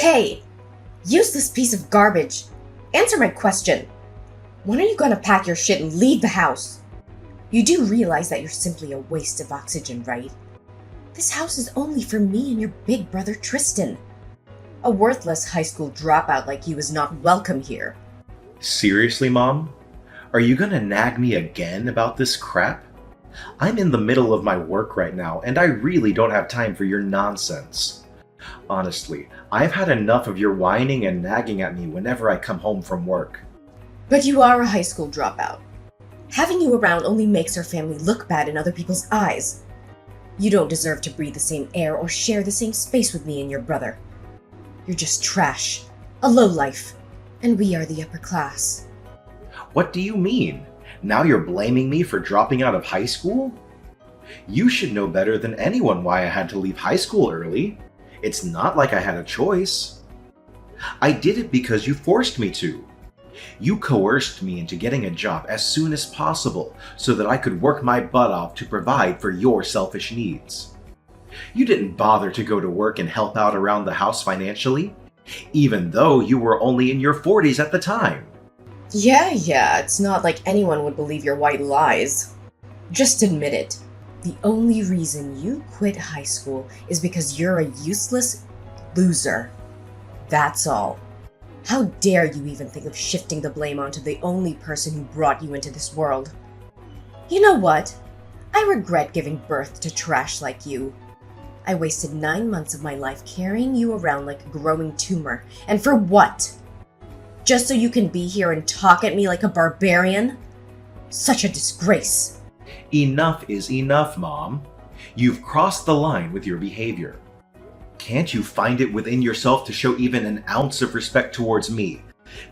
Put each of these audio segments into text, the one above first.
Hey! Useless piece of garbage! Answer my question! When are you gonna pack your shit and leave the house? You do realize that you're simply a waste of oxygen, right? This house is only for me and your big brother Tristan. A worthless high school dropout like you is not welcome here. Seriously, Mom? Are you gonna nag me again about this crap? I'm in the middle of my work right now, and I really don't have time for your nonsense. Honestly, I've had enough of your whining and nagging at me whenever I come home from work. But you are a high school dropout. Having you around only makes our family look bad in other people's eyes. You don't deserve to breathe the same air or share the same space with me and your brother. You're just trash, a lowlife, and we are the upper class. What do you mean? Now you're blaming me for dropping out of high school? You should know better than anyone why I had to leave high school early. It's not like I had a choice. I did it because you forced me to. You coerced me into getting a job as soon as possible so that I could work my butt off to provide for your selfish needs. You didn't bother to go to work and help out around the house financially, even though you were only in your 40s at the time. Yeah, it's not like anyone would believe your white lies. Just admit it. The only reason you quit high school is because you're a useless loser. That's all. How dare you even think of shifting the blame onto the only person who brought you into this world? You know what? I regret giving birth to trash like you. I wasted 9 months of my life carrying you around like a growing tumor. And for what? Just so you can be here and talk at me like a barbarian? Such a disgrace. Enough is enough, Mom. You've crossed the line with your behavior. Can't you find it within yourself to show even an ounce of respect towards me,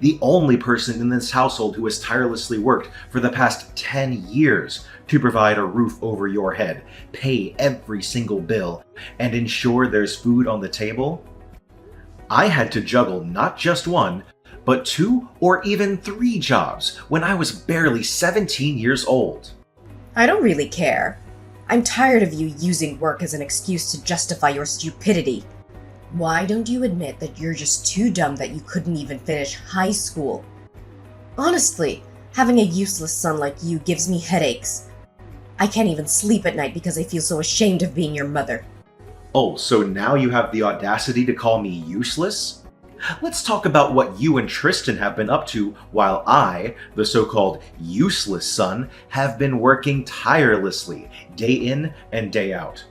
the only person in this household who has tirelessly worked for the past 10 years to provide a roof over your head, pay every single bill, and ensure there's food on the table? I had to juggle not just one, but 2 or even 3 jobs when I was barely 17 years old. I don't really care. I'm tired of you using work as an excuse to justify your stupidity. Why don't you admit that you're just too dumb that you couldn't even finish high school? Honestly, having a useless son like you gives me headaches. I can't even sleep at night because I feel so ashamed of being your mother. Oh, so now you have the audacity to call me useless? Let's talk about what you and Tristan have been up to while I, the so-called useless son, have been working tirelessly, day in and day out.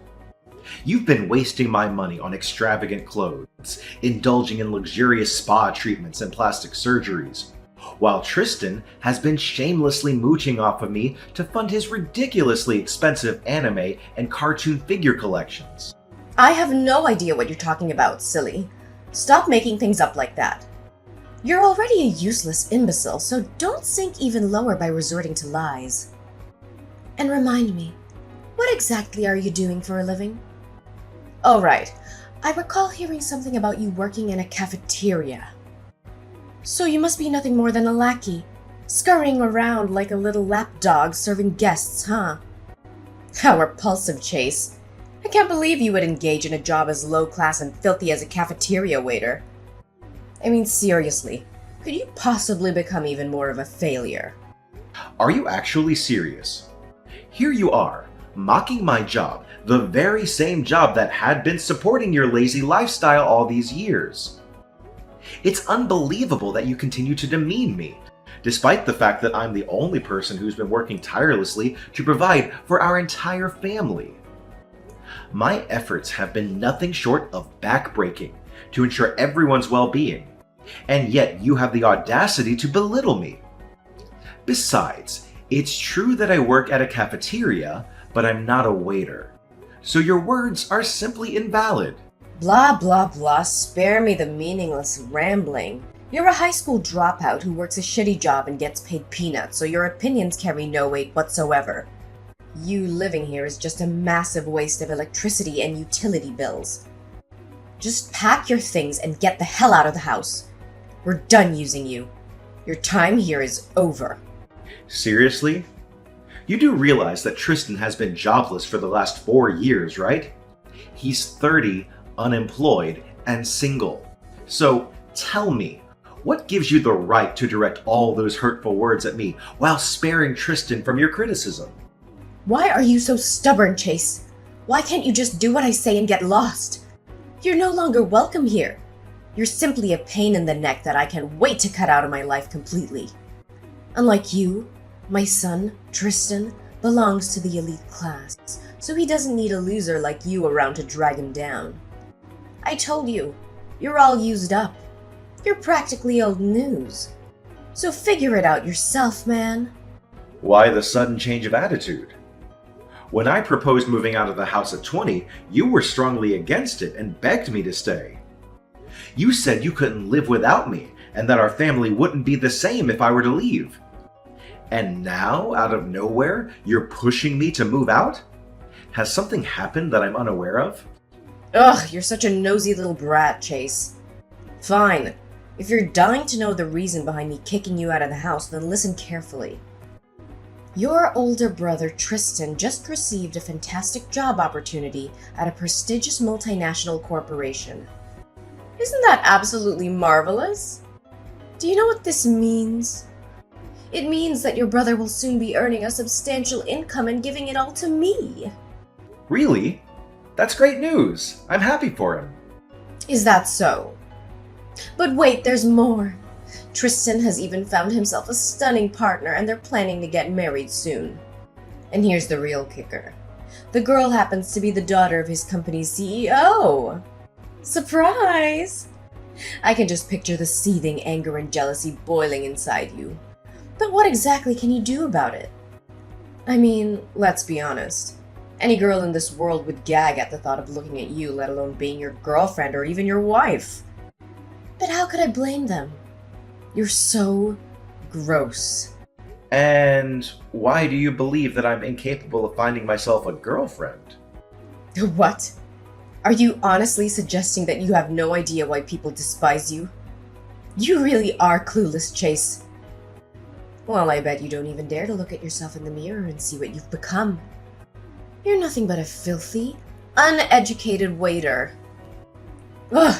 You've been wasting my money on extravagant clothes, indulging in luxurious spa treatments and plastic surgeries, while Tristan has been shamelessly mooching off of me to fund his ridiculously expensive anime and cartoon figure collections. I have no idea what you're talking about, silly. Stop making things up like that. You're already a useless imbecile, so don't sink even lower by resorting to lies. And remind me, what exactly are you doing for a living? Oh right, I recall hearing something about you working in a cafeteria. So you must be nothing more than a lackey, scurrying around like a little lapdog serving guests, huh? How repulsive, Chase. I can't believe you would engage in a job as low-class and filthy as a cafeteria waiter. I mean, seriously, could you possibly become even more of a failure? Are you actually serious? Here you are, mocking my job, the very same job that had been supporting your lazy lifestyle all these years. It's unbelievable that you continue to demean me, despite the fact that I'm the only person who's been working tirelessly to provide for our entire family. My efforts have been nothing short of backbreaking to ensure everyone's well-being, and yet you have the audacity to belittle me. Besides, it's true that I work at a cafeteria, but I'm not a waiter. So your words are simply invalid. Blah, blah, blah, spare me the meaningless rambling. You're a high school dropout who works a shitty job and gets paid peanuts, so your opinions carry no weight whatsoever. You living here is just a massive waste of electricity and utility bills. Just pack your things and get the hell out of the house. We're done using you. Your time here is over. Seriously? You do realize that Tristan has been jobless for the last 4 years, right? He's 30, unemployed, and single. So tell me, what gives you the right to direct all those hurtful words at me while sparing Tristan from your criticism? Why are you so stubborn, Chase? Why can't you just do what I say and get lost? You're no longer welcome here. You're simply a pain in the neck that I can't wait to cut out of my life completely. Unlike you, my son, Tristan, belongs to the elite class, so he doesn't need a loser like you around to drag him down. I told you, you're all used up. You're practically old news. So figure it out yourself, man. Why the sudden change of attitude? When I proposed moving out of the house at 20, you were strongly against it and begged me to stay. You said you couldn't live without me and that our family wouldn't be the same if I were to leave. And now, out of nowhere, you're pushing me to move out? Has something happened that I'm unaware of? Ugh, you're such a nosy little brat, Chase. Fine. If you're dying to know the reason behind me kicking you out of the house, then listen carefully. Your older brother Tristan just received a fantastic job opportunity at a prestigious multinational corporation. Isn't that absolutely marvelous? Do you know what this means? It means that your brother will soon be earning a substantial income and giving it all to me. Really? That's great news. I'm happy for him. Is that so? But wait, there's more. Tristan has even found himself a stunning partner and they're planning to get married soon. And here's the real kicker. The girl happens to be the daughter of his company's CEO. Surprise! I can just picture the seething anger and jealousy boiling inside you. But what exactly can you do about it? I mean, let's be honest. Any girl in this world would gag at the thought of looking at you, let alone being your girlfriend or even your wife. But how could I blame them? You're so gross. And why do you believe that I'm incapable of finding myself a girlfriend? What? Are you honestly suggesting that you have no idea why people despise you? You really are clueless, Chase. Well, I bet you don't even dare to look at yourself in the mirror and see what you've become. You're nothing but a filthy, uneducated waiter. Ugh!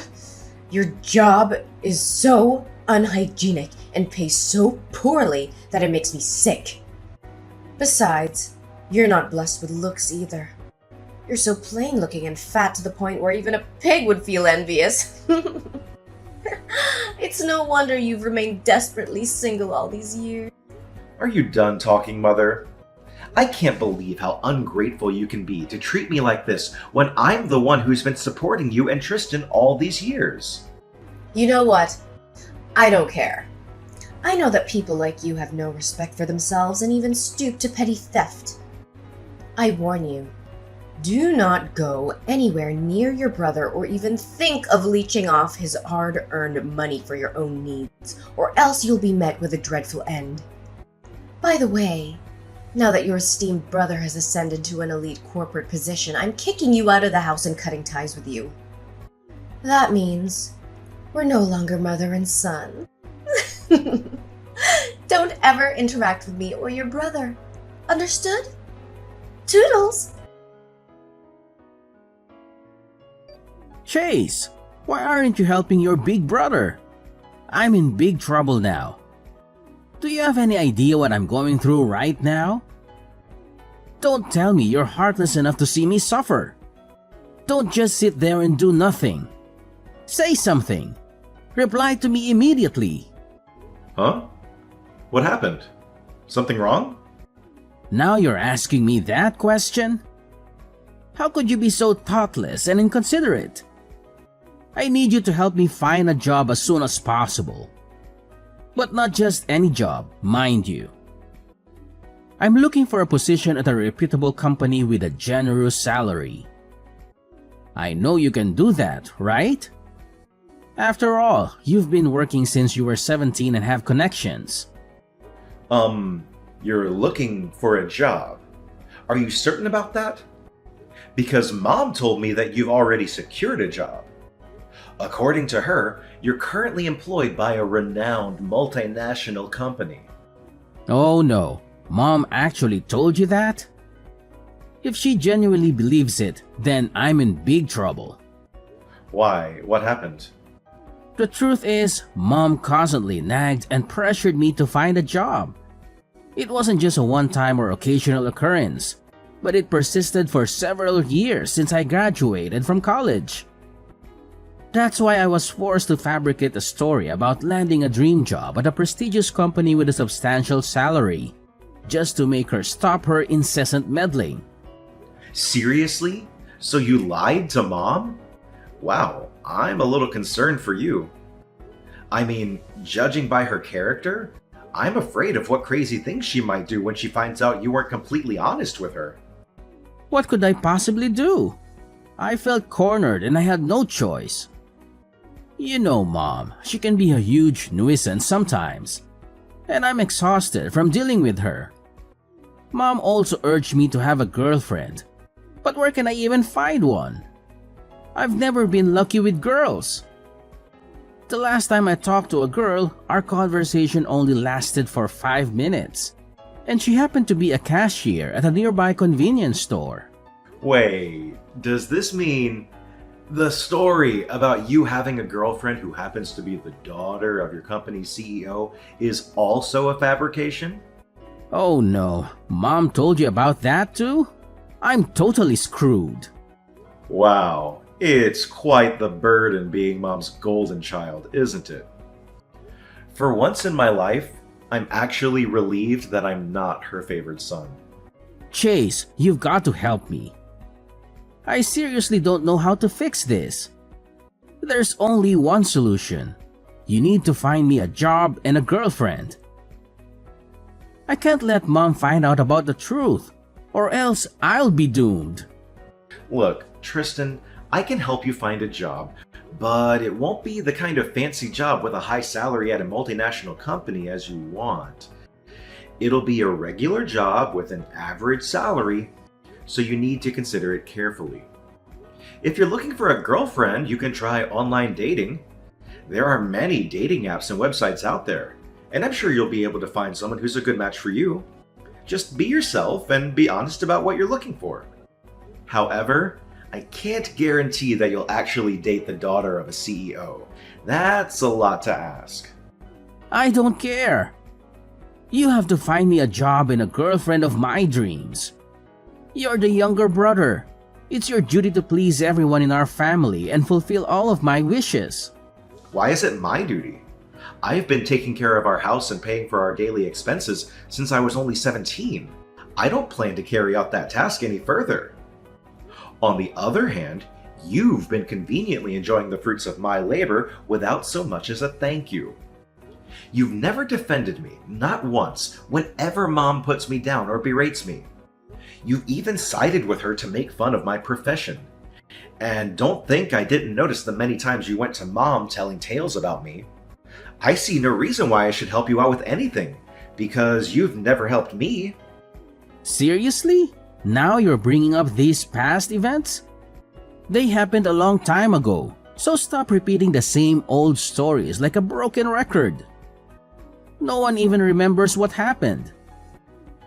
Your job is so unhygienic and pays so poorly that it makes me sick. Besides, you're not blessed with looks either. You're so plain looking and fat to the point where even a pig would feel envious. It's no wonder you've remained desperately single all these years. Are you done talking, Mother? I can't believe how ungrateful you can be to treat me like this when I'm the one who's been supporting you and Tristan all these years. You know what? I don't care. I know that people like you have no respect for themselves and even stoop to petty theft. I warn you, do not go anywhere near your brother or even think of leeching off his hard-earned money for your own needs, or else you'll be met with a dreadful end. By the way, now that your esteemed brother has ascended to an elite corporate position, I'm kicking you out of the house and cutting ties with you. That means we're no longer mother and son. Don't ever interact with me or your brother. Understood? Toodles! Chase, why aren't you helping your big brother? I'm in big trouble now. Do you have any idea what I'm going through right now? Don't tell me you're heartless enough to see me suffer. Don't just sit there and do nothing. Say something. Reply to me immediately. Huh? What happened? Something wrong? Now you're asking me that question? How could you be so thoughtless and inconsiderate? I need you to help me find a job as soon as possible. But not just any job, mind you. I'm looking for a position at a reputable company with a generous salary. I know you can do that, right? After all, you've been working since you were 17 and have connections. You're looking for a job. Are you certain about that? Because Mom told me that you've already secured a job. According to her, you're currently employed by a renowned multinational company. Oh no, Mom actually told you that? If she genuinely believes it, then I'm in big trouble. Why? What happened? The truth is, Mom constantly nagged and pressured me to find a job. It wasn't just a one-time or occasional occurrence, but it persisted for several years since I graduated from college. That's why I was forced to fabricate a story about landing a dream job at a prestigious company with a substantial salary, just to make her stop her incessant meddling. Seriously? So you lied to Mom? Wow, I'm a little concerned for you. I mean, judging by her character, I'm afraid of what crazy things she might do when she finds out you weren't completely honest with her. What could I possibly do? I felt cornered and I had no choice. You know, Mom, she can be a huge nuisance sometimes, and I'm exhausted from dealing with her. Mom also urged me to have a girlfriend, but where can I even find one? I've never been lucky with girls. The last time I talked to a girl, our conversation only lasted for 5 minutes, and she happened to be a cashier at a nearby convenience store. Wait, does this mean the story about you having a girlfriend who happens to be the daughter of your company's CEO is also a fabrication? Oh no, Mom told you about that too? I'm totally screwed. Wow, it's quite the burden being Mom's golden child, isn't it? For once in my life, I'm actually relieved that I'm not her favorite son. Chase, you've got to help me. I seriously don't know how to fix this. There's only one solution. You need to find me a job and a girlfriend. I can't let Mom find out about the truth, or else I'll be doomed. Look, Tristan, I can help you find a job, but it won't be the kind of fancy job with a high salary at a multinational company as you want. It'll be a regular job with an average salary, so you need to consider it carefully. If you're looking for a girlfriend, you can try online dating. There are many dating apps and websites out there, and I'm sure you'll be able to find someone who's a good match for you. Just be yourself and be honest about what you're looking for. However, I can't guarantee that you'll actually date the daughter of a CEO. That's a lot to ask. I don't care. You have to find me a job and a girlfriend of my dreams. You're the younger brother. It's your duty to please everyone in our family and fulfill all of my wishes. Why is it my duty? I've been taking care of our house and paying for our daily expenses since I was only 17. I don't plan to carry out that task any further. On the other hand, you've been conveniently enjoying the fruits of my labor without so much as a thank you. You've never defended me, not once, whenever Mom puts me down or berates me. You've even sided with her to make fun of my profession. And don't think I didn't notice the many times you went to Mom telling tales about me. I see no reason why I should help you out with anything, because you've never helped me. Seriously? Now you're bringing up these past events? They happened a long time ago, so stop repeating the same old stories like a broken record. No one even remembers what happened.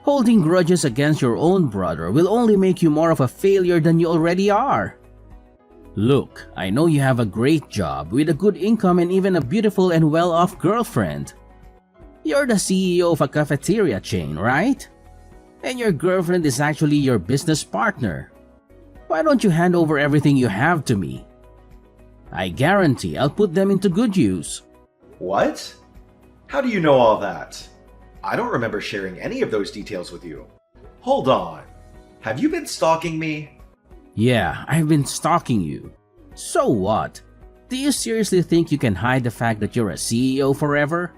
Holding grudges against your own brother will only make you more of a failure than you already are. Look, I know you have a great job with a good income and even a beautiful and well-off girlfriend. You're the CEO of a cafeteria chain, right? And your girlfriend is actually your business partner. Why don't you hand over everything you have to me? I guarantee I'll put them into good use. What? How do you know all that? I don't remember sharing any of those details with you. Hold on. Have you been stalking me? Yeah, I've been stalking you. So what? Do you seriously think you can hide the fact that you're a CEO forever?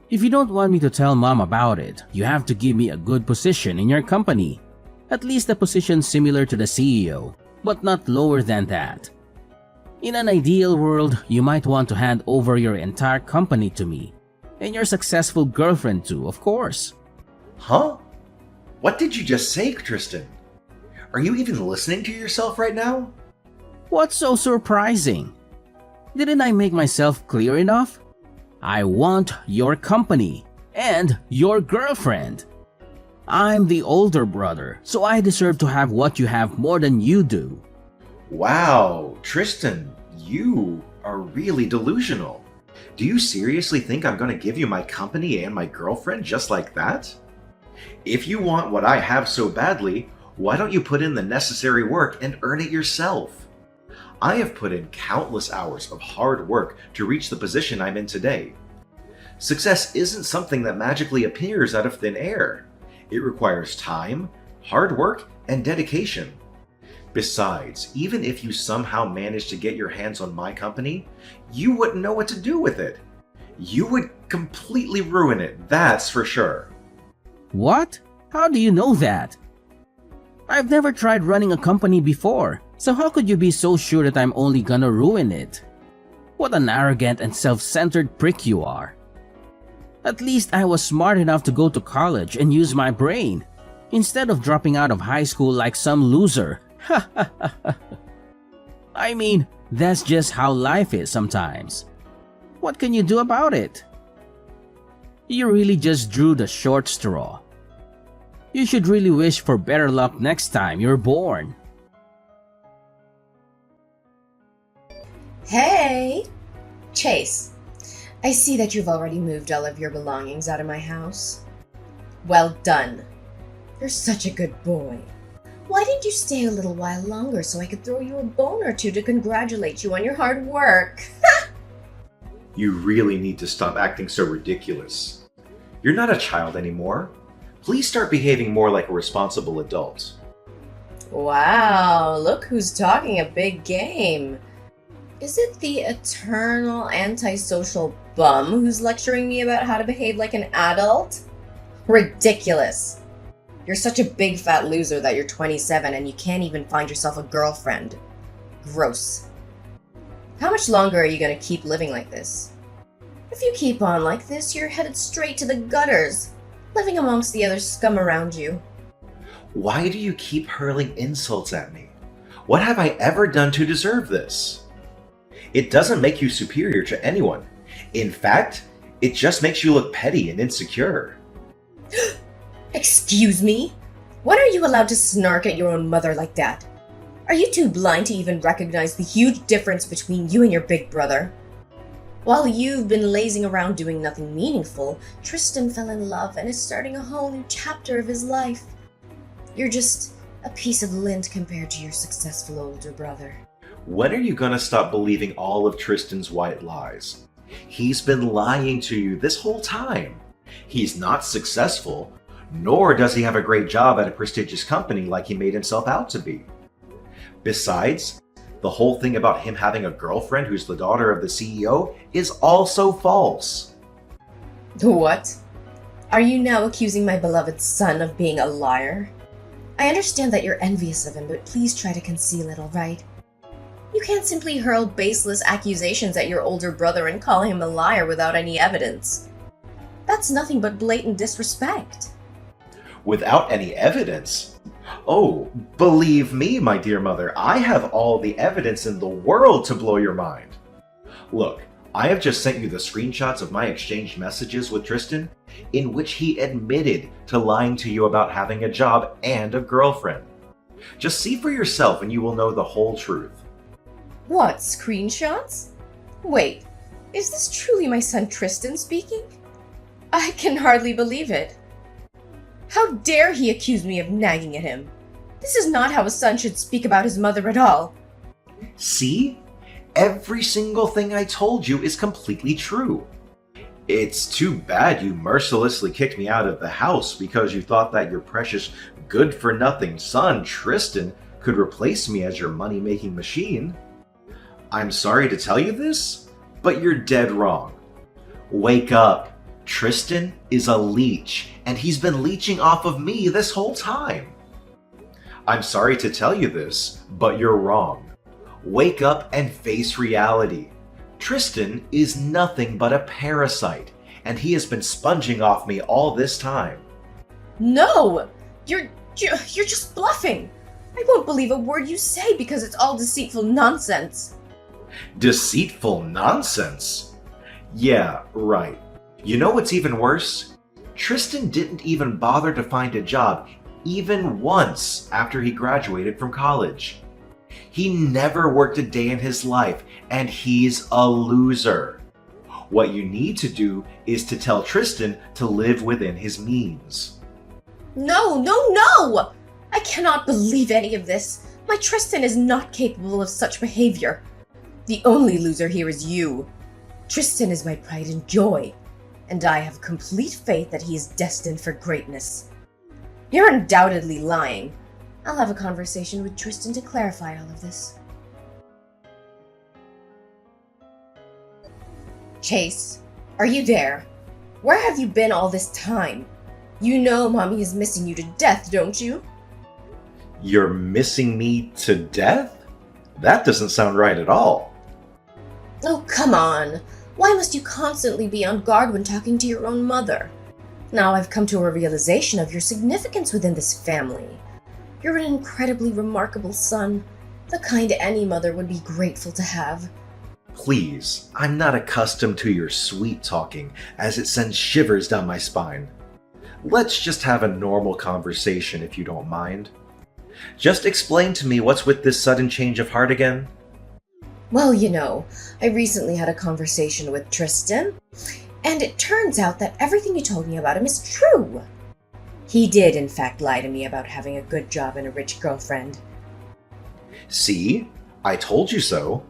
If you don't want me to tell Mom about it, you have to give me a good position in your company. At least a position similar to the CEO, but not lower than that. In an ideal world, you might want to hand over your entire company to me. And your successful girlfriend too, of course. Huh? What did you just say, Tristan? Are you even listening to yourself right now? What's so surprising? Didn't I make myself clear enough? I want your company and your girlfriend. I'm the older brother, so I deserve to have what you have more than you do. Wow, Tristan, you are really delusional. Do you seriously think I'm gonna give you my company and my girlfriend just like that? If you want what I have so badly, why don't you put in the necessary work and earn it yourself? I have put in countless hours of hard work to reach the position I'm in today. Success isn't something that magically appears out of thin air. It requires time, hard work, and dedication. Besides, even if you somehow managed to get your hands on my company, you wouldn't know what to do with it. You would completely ruin it, that's for sure. What? How do you know that? I've never tried running a company before, so how could you be so sure that I'm only gonna ruin it? What an arrogant and self-centered prick you are. At least I was smart enough to go to college and use my brain, instead of dropping out of high school like some loser. I mean, that's just how life is sometimes. What can you do about it? You really just drew the short straw. You should really wish for better luck next time you're born. Hey! Chase, I see that you've already moved all of your belongings out of my house. Well done. You're such a good boy. Why didn't you stay a little while longer so I could throw you a bone or two to congratulate you on your hard work? You really need to stop acting so ridiculous. You're not a child anymore. Please start behaving more like a responsible adult. Wow, look who's talking a big game. Is it the eternal antisocial bum who's lecturing me about how to behave like an adult? Ridiculous. You're such a big fat loser that you're 27 and you can't even find yourself a girlfriend. Gross. How much longer are you gonna keep living like this? If you keep on like this, you're headed straight to the gutters, living amongst the other scum around you. Why do you keep hurling insults at me? What have I ever done to deserve this? It doesn't make you superior to anyone. In fact, it just makes you look petty and insecure. Excuse me? When are you allowed to snark at your own mother like that? Are you too blind to even recognize the huge difference between you and your big brother? While you've been lazing around doing nothing meaningful, Tristan fell in love and is starting a whole new chapter of his life. You're just a piece of lint compared to your successful older brother. When are you gonna stop believing all of Tristan's white lies? He's been lying to you this whole time. He's not successful, nor does he have a great job at a prestigious company like he made himself out to be. Besides, the whole thing about him having a girlfriend who's the daughter of the CEO is also false. What? Are you now accusing my beloved son of being a liar? I understand that you're envious of him, but please try to conceal it, alright? You can't simply hurl baseless accusations at your older brother and call him a liar without any evidence. That's nothing but blatant disrespect. Without any evidence? Oh, believe me, my dear mother, I have all the evidence in the world to blow your mind. Look, I have just sent you the screenshots of my exchanged messages with Tristan, in which he admitted to lying to you about having a job and a girlfriend. Just see for yourself and you will know the whole truth. What, screenshots? Wait, is this truly my son Tristan speaking? I can hardly believe it. How dare he accuse me of nagging at him? This is not how a son should speak about his mother at all. See? Every single thing I told you is completely true. It's too bad you mercilessly kicked me out of the house because you thought that your precious good-for-nothing son, Tristan, could replace me as your money-making machine. I'm sorry to tell you this, but you're dead wrong. Wake up. Tristan is a leech, and he's been leeching off of me this whole time. I'm sorry to tell you this, but you're wrong. Wake up and face reality. Tristan is nothing but a parasite, and he has been sponging off me all this time. No! You're just bluffing! I won't believe a word you say because it's all deceitful nonsense. Deceitful nonsense? Yeah, right. You know what's even worse? Tristan didn't even bother to find a job even once after he graduated from college. He never worked a day in his life, and he's a loser. What you need to do is to tell Tristan to live within his means. No, no, no! I cannot believe any of this. My Tristan is not capable of such behavior. The only loser here is you. Tristan is my pride and joy, and I have complete faith that he is destined for greatness. You're undoubtedly lying. I'll have a conversation with Tristan to clarify all of this. Chase, are you there? Where have you been all this time? You know Mommy is missing you to death, don't you? You're missing me to death? That doesn't sound right at all. Oh, come on. Why must you constantly be on guard when talking to your own mother? Now I've come to a realization of your significance within this family. You're an incredibly remarkable son, the kind any mother would be grateful to have. Please, I'm not accustomed to your sweet talking, as it sends shivers down my spine. Let's just have a normal conversation if you don't mind. Just explain to me what's with this sudden change of heart again. Well, you know, I recently had a conversation with Tristan, and it turns out that everything you told me about him is true. He did, in fact, lie to me about having a good job and a rich girlfriend. See? I told you so.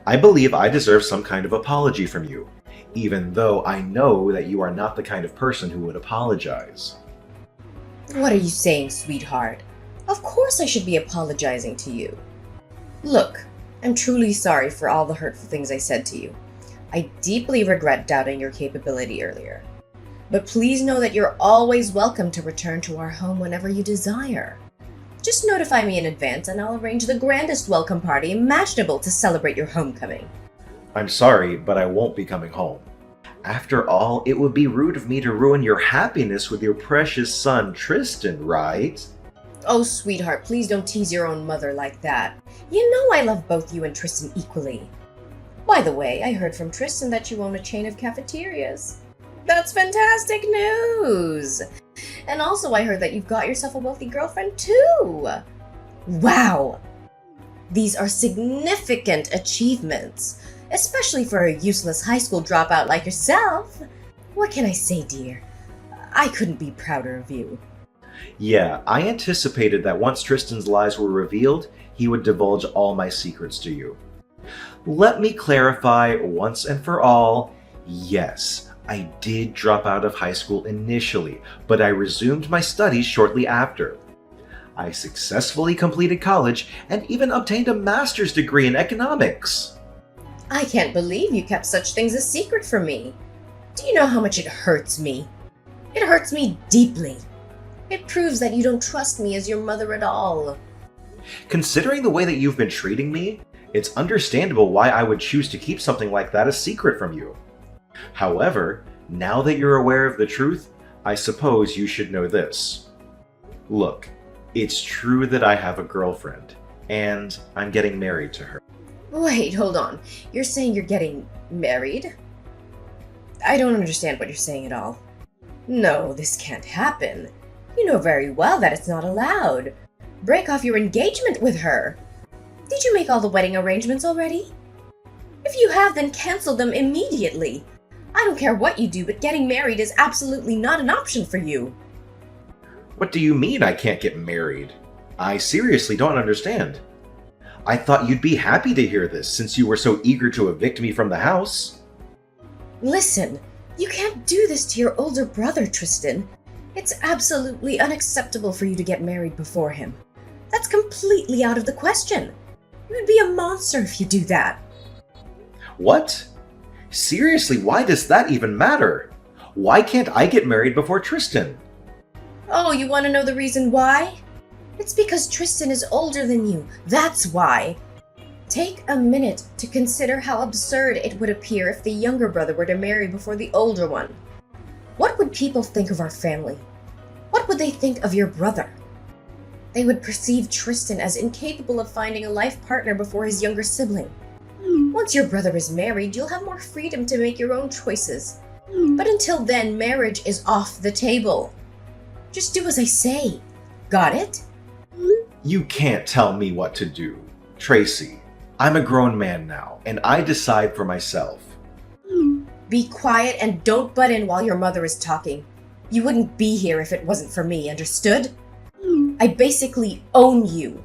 I believe I deserve some kind of apology from you, even though I know that you are not the kind of person who would apologize. What are you saying, sweetheart? Of course I should be apologizing to you. Look, I'm truly sorry for all the hurtful things I said to you. I deeply regret doubting your capability earlier. But please know that you're always welcome to return to our home whenever you desire. Just notify me in advance and I'll arrange the grandest welcome party imaginable to celebrate your homecoming. I'm sorry, but I won't be coming home. After all, it would be rude of me to ruin your happiness with your precious son, Tristan, right? Oh, sweetheart, please don't tease your own mother like that. You know I love both you and Tristan equally. By the way, I heard from Tristan that you own a chain of cafeterias. That's fantastic news! And also I heard that you've got yourself a wealthy girlfriend too! Wow! These are significant achievements, especially for a useless high school dropout like yourself. What can I say, dear? I couldn't be prouder of you. Yeah, I anticipated that once Tristan's lies were revealed, he would divulge all my secrets to you. Let me clarify once and for all, yes, I did drop out of high school initially, but I resumed my studies shortly after. I successfully completed college and even obtained a master's degree in economics. I can't believe you kept such things a secret from me. Do you know how much it hurts me? It hurts me deeply. It proves that you don't trust me as your mother at all. Considering the way that you've been treating me, it's understandable why I would choose to keep something like that a secret from you. However, now that you're aware of the truth, I suppose you should know this. Look, it's true that I have a girlfriend, and I'm getting married to her. Wait, hold on. You're saying you're getting married? I don't understand what you're saying at all. No, this can't happen. You know very well that it's not allowed. Break off your engagement with her. Did you make all the wedding arrangements already? If you have, then cancel them immediately. I don't care what you do, but getting married is absolutely not an option for you. What do you mean I can't get married? I seriously don't understand. I thought you'd be happy to hear this since you were so eager to evict me from the house. Listen, you can't do this to your older brother, Tristan. It's absolutely unacceptable for you to get married before him. That's completely out of the question. You would be a monster if you do that. What? Seriously, why does that even matter? Why can't I get married before Tristan? Oh, you want to know the reason why? It's because Tristan is older than you. That's why. Take a minute to consider how absurd it would appear if the younger brother were to marry before the older one. What would people think of our family? What would they think of your brother? They would perceive Tristan as incapable of finding a life partner before his younger sibling. Once your brother is married, you'll have more freedom to make your own choices. But until then, marriage is off the table. Just do as I say. Got it? You can't tell me what to do. Tracy, I'm a grown man now, and I decide for myself. Be quiet and don't butt in while your mother is talking. You wouldn't be here if it wasn't for me, understood? I basically own you.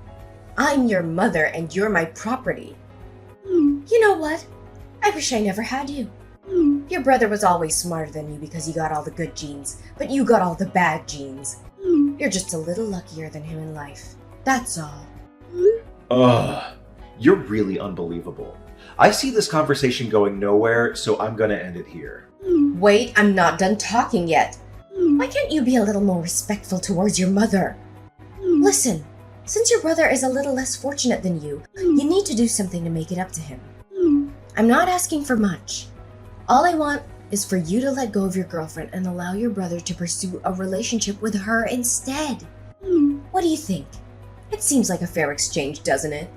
I'm your mother and you're my property. You know what? I wish I never had you. Your brother was always smarter than you because he got all the good genes, but you got all the bad genes. You're just a little luckier than him in life. That's all. Ugh, you're really unbelievable. I see this conversation going nowhere, so I'm gonna end it here. Wait, I'm not done talking yet. Why can't you be a little more respectful towards your mother? Listen, since your brother is a little less fortunate than you need to do something to make it up to him. I'm not asking for much. All I want is for you to let go of your girlfriend and allow your brother to pursue a relationship with her instead. What do you think? It seems like a fair exchange, doesn't it?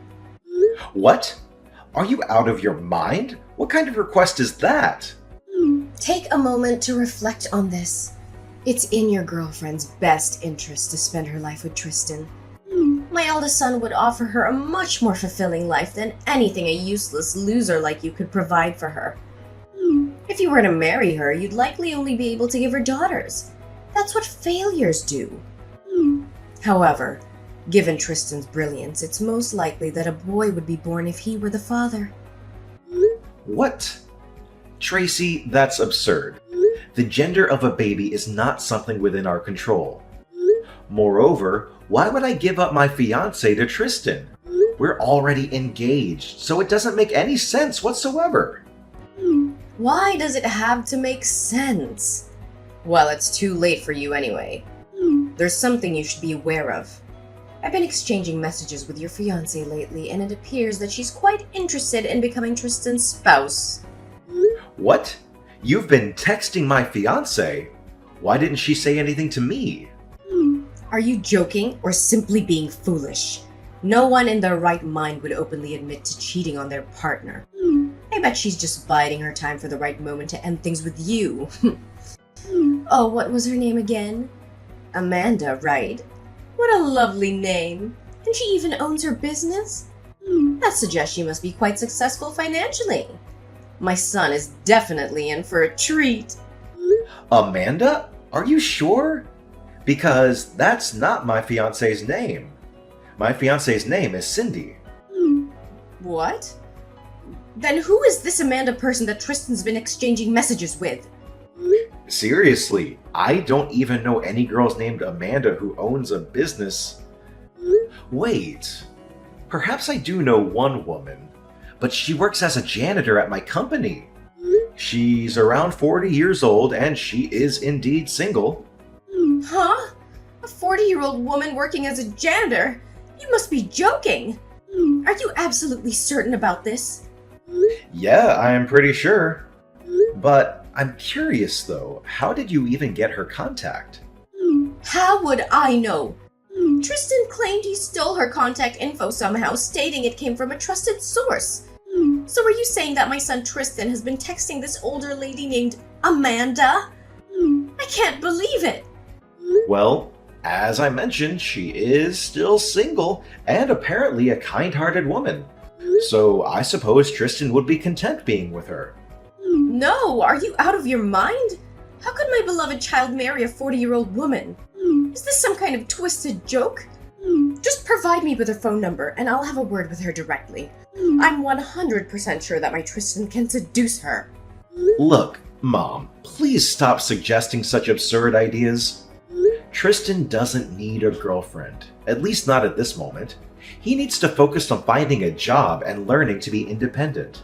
What? Are you out of your mind? What kind of request is that? Take a moment to reflect on this. It's in your girlfriend's best interest to spend her life with Tristan. My eldest son would offer her a much more fulfilling life than anything a useless loser like you could provide for her. If you were to marry her, you'd likely only be able to give her daughters. That's what failures do. However, given Tristan's brilliance, it's most likely that a boy would be born if he were the father. What? Tracy, that's absurd. The gender of a baby is not something within our control. Moreover, why would I give up my fiancé to Tristan? We're already engaged, so it doesn't make any sense whatsoever. Why does it have to make sense? Well, it's too late for you anyway. There's something you should be aware of. I've been exchanging messages with your fiancée lately, and it appears that she's quite interested in becoming Tristan's spouse. What? You've been texting my fiancé? Why didn't she say anything to me? Are you joking or simply being foolish? No one in their right mind would openly admit to cheating on their partner. I bet she's just biding her time for the right moment to end things with you. Oh, what was her name again? Amanda, right? What a lovely name. And she even owns her business? That suggests she must be quite successful financially. My son is definitely in for a treat. Amanda? Are you sure? Because that's not my fiancé's name. My fiancé's name is Cindy. What? Then who is this Amanda person that Tristan's been exchanging messages with? Seriously, I don't even know any girls named Amanda who owns a business. Wait, perhaps I do know one woman, but she works as a janitor at my company. She's around 40 years old and she is indeed single. Huh? A 40-year-old woman working as a janitor? You must be joking! Are you absolutely certain about this? Yeah, I am pretty sure. But I'm curious though, how did you even get her contact? How would I know? Tristan claimed he stole her contact info somehow, stating it came from a trusted source. So are you saying that my son Tristan has been texting this older lady named Amanda? I can't believe it! Well, as I mentioned, she is still single and apparently a kind-hearted woman. So I suppose Tristan would be content being with her. No, are you out of your mind? How could my beloved child marry a 40-year-old woman? Is this some kind of twisted joke? Just provide me with her phone number and I'll have a word with her directly. I'm 100% sure that my Tristan can seduce her. Look, Mom, please stop suggesting such absurd ideas. Tristan doesn't need a girlfriend, at least not at this moment. He needs to focus on finding a job and learning to be independent.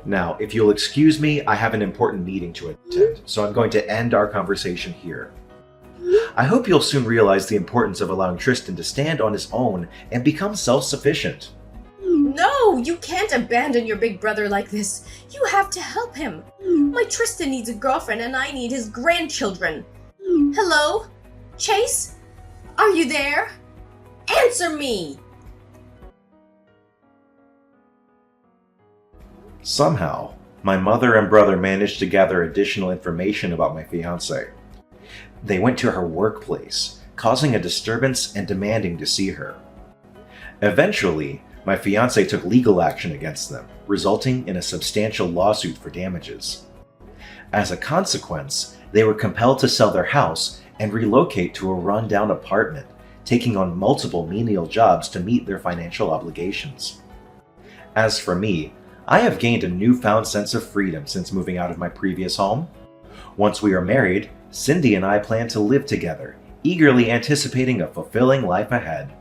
Now, if you'll excuse me, I have an important meeting to attend, so I'm going to end our conversation here. I hope you'll soon realize the importance of allowing Tristan to stand on his own and become self-sufficient. No, you can't abandon your big brother like this. You have to help him. My Tristan needs a girlfriend and I need his grandchildren. Hello? Chase? Are you there? Answer me! Somehow, my mother and brother managed to gather additional information about my fiancée. They went to her workplace, causing a disturbance and demanding to see her. Eventually, My fiancé took legal action against them, resulting in a substantial lawsuit for damages. As a consequence, they were compelled to sell their house and relocate to a rundown apartment, taking on multiple menial jobs to meet their financial obligations. As for me, I have gained a newfound sense of freedom since moving out of my previous home. Once we are married, Cindy and I plan to live together, eagerly anticipating a fulfilling life ahead.